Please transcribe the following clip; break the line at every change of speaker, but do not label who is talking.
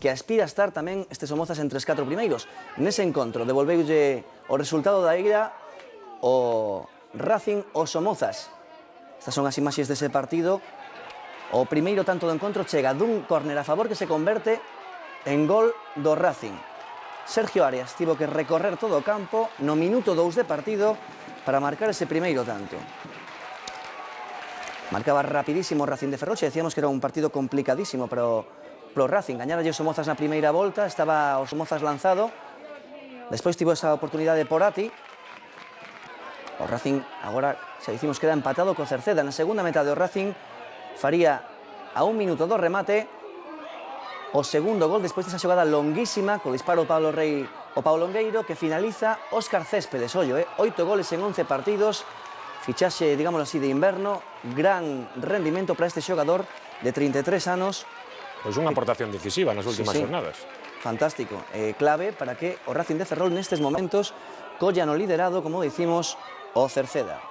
que aspira a estar tamén este Somozas entre os 4 primeiros. Nese encontro devolveulle o resultado da ida o Racing o Somozas. Estas son as imaxes dese partido. O primeiro tanto do encontro chega dun córner a favor que se converte en gol do Racing. Sergio Arias tivo que recorrer todo o campo no minuto 2 de partido para marcar ese primeiro tanto. Marcaba rapidísimo o Racing de Ferrol, decíamos que era un partido complicadísimo pro Racing. Gañaralle o Somozas na primeira volta, estaba o Somozas lanzado, despois tivo esa oportunidade por Ati. O Racing agora, xa dicimos, queda empatado co Cerceda. Na segunda metade o Racing faría a un minuto do remate o segundo gol despois desa xogada longuísima co disparo o Pau Longueiro, que finaliza Óscar Céspedes. Ollo, 8 goles en 11 partidos, fichaxe, digámoslo así, de inverno, gran rendimento para este xogador de 33 anos.
Pois unha aportación decisiva nas últimas jornadas.
Fantástico, clave para que o Racing de Ferrol nestes momentos colla no liderado, como dicimos, o Cerceda.